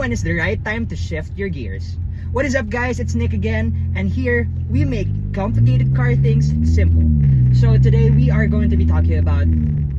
when is the right time to shift your gears. What is up, guys? It's Nick again, and here we make complicated car things simple. So today we are going to be talking about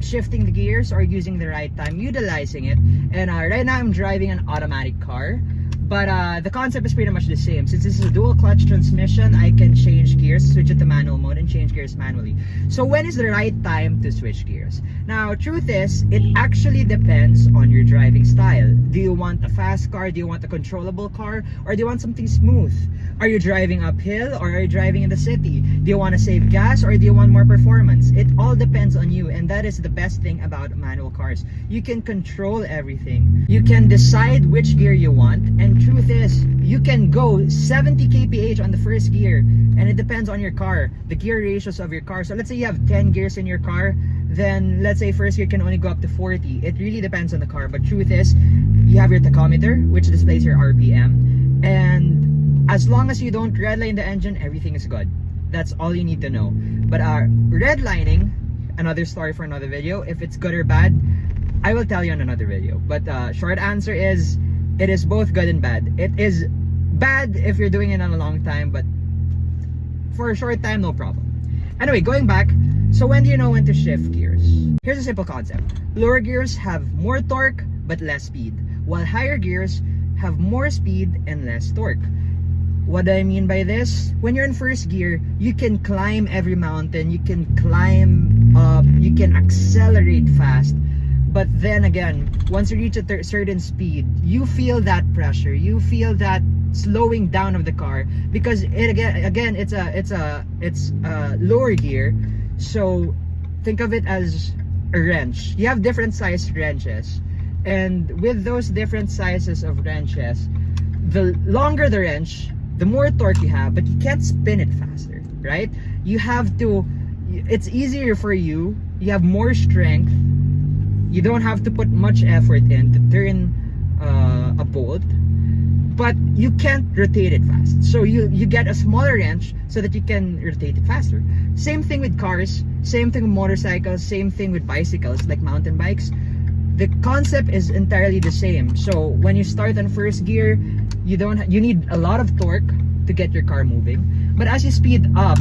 shifting the gears or using the right time, utilizing it. And right now I'm driving an automatic car, but the concept is pretty much the same. Since this is a dual clutch transmission, I can change gears, switch it to manual mode, and change gears manually. So when is the right time to switch gears? Now, truth is, it actually depends on your driving style. Do you want a fast car? Do you want a controllable car? Or do you want something smooth? Are you driving uphill or are you driving in the city? Do you want to save gas or do you want more performance? It all depends on you, and that is the best thing about manual cars. You can control everything. You can decide which gear you want, and truth is, you can go 70 kph on the first gear, and it depends on your car, the gear ratios of your car. So let's say you have 10 gears in your car, then let's say first gear can only go up to 40. It really depends on the car, but truth is, you have your tachometer, which displays your RPM, and as long as you don't redline the engine, everything is good. That's all you need to know. But redlining, another story for another video. If it's good or bad, I will tell you in another video. But short answer is, it is both good and bad. It is bad if you're doing it on a long time, but for a short time, no problem. Anyway, going back, so when do you know when to shift gears? Here's a simple concept. Lower gears have more torque but less speed, while higher gears have more speed and less torque. What do I mean by this? When you're in first gear, you can climb every mountain, you can climb up, you can accelerate fast. But then again, once you reach a certain speed, you feel that pressure, you feel that slowing down of the car, because it's a lower gear. So think of it as a wrench. You have different sized wrenches, and with those different sizes of wrenches, the longer the wrench, the more torque you have, but you can't spin it faster, right? You have to, it's easier for you, you have more strength, you don't have to put much effort in to turn a bolt, but you can't rotate it fast. So you get a smaller wrench so that you can rotate it faster. Same thing with cars, same thing with motorcycles, same thing with bicycles, like mountain bikes. The concept is entirely the same. So when you start on first gear, you need a lot of torque to get your car moving. But as you speed up,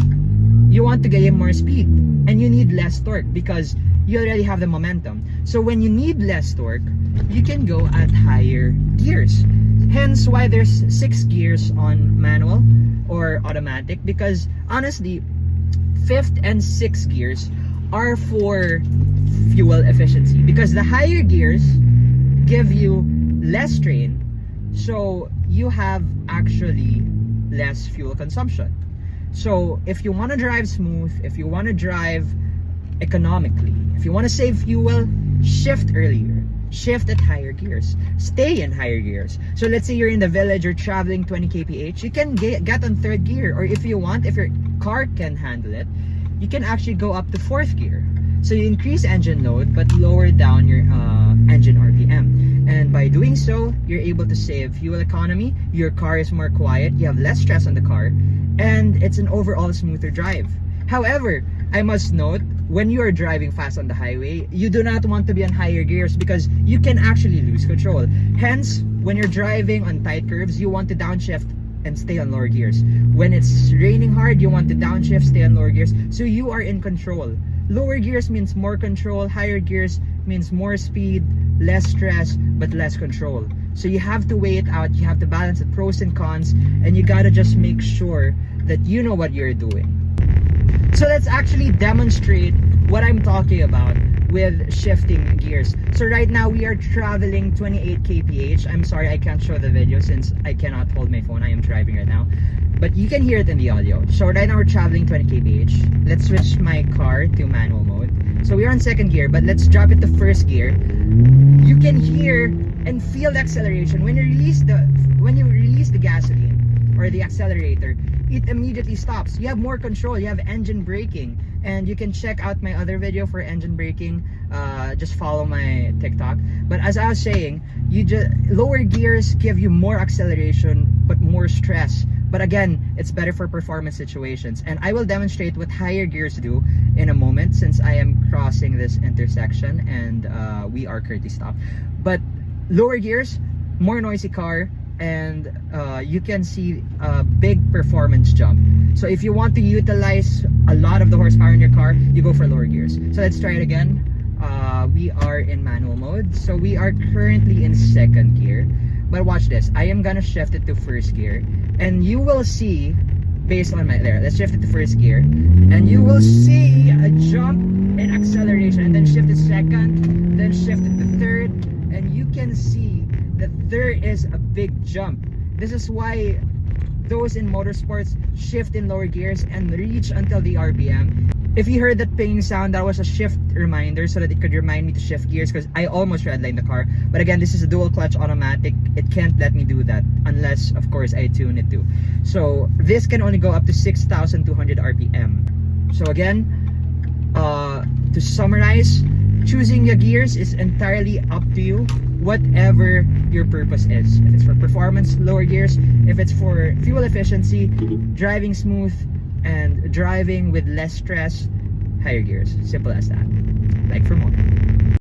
you want to gain more speed, and you need less torque because you already have the momentum. So when you need less torque, you can go at higher gears. Hence why there's 6 gears on manual or automatic, because honestly, 5th and 6th gears are for fuel efficiency, because the higher gears give you less strain, so you have actually less fuel consumption. So if you want to drive smooth, if you want to drive economically, if you want to save fuel, shift earlier, shift at higher gears, stay in higher gears. So let's say you're in the village, you're traveling 20 kph, you can get on 3rd gear, or if you want, if your car can handle it, you can actually go up to 4th gear. So you increase engine load but lower down your engine RPM, and by doing so, you're able to save fuel economy, your car is more quiet, you have less stress on the car, and it's an overall smoother drive. However, I must note, when you are driving fast on the highway, you do not want to be on higher gears because you can actually lose control. Hence, when you're driving on tight curves, you want to downshift and stay on lower gears. When it's raining hard, you want to downshift, stay on lower gears, so you are in control. Lower gears means more control, higher gears means more speed, less stress, but less control. So you have to weigh it out, you have to balance the pros and cons, and you gotta just make sure that you know what you're doing. So let's actually demonstrate what I'm talking about with shifting gears. So right now we are traveling 28 kph. I'm sorry I can't show the video since I cannot hold my phone. I am driving right now, but you can hear it in the audio. So right now we're traveling 20 kph. Let's switch my car to manual mode. So we're on 2nd gear, but let's drop it to 1st gear. You can hear and feel the acceleration when you release the gasoline or the accelerator. It immediately stops. You have more control, you have engine braking, and you can check out my other video for engine braking. Just follow my TikTok. But as I was saying, lower gears give you more acceleration but more stress. But again, it's better for performance situations, and I will demonstrate what higher gears do in a moment, since I am crossing this intersection and we are currently stopped. But lower gears more noisy car, and you can see a big performance jump. So if you want to utilize a lot of the horsepower in your car, you go for lower gears. So let's try it again. We are in manual mode, so we are currently in second gear, but watch this. I am gonna shift it to first gear, and you will see, based on my, there, let's shift it to first gear, and you will see a jump in acceleration, and then shift it second, then shift it to third, and you can see that there is a big jump. This is why those in motorsports shift in lower gears and reach until the RPM. If you heard that pinging sound, that was a shift reminder so that it could remind me to shift gears, because I almost redlined the car. But again, this is a dual clutch automatic. It can't let me do that unless, of course, I tune it to. So this can only go up to 6,200 RPM. So again, to summarize, choosing your gears is entirely up to you, whatever your purpose is. If it's for performance, lower gears. If it's for fuel efficiency, driving smooth, and driving with less stress, higher gears. Simple as that. Like for more.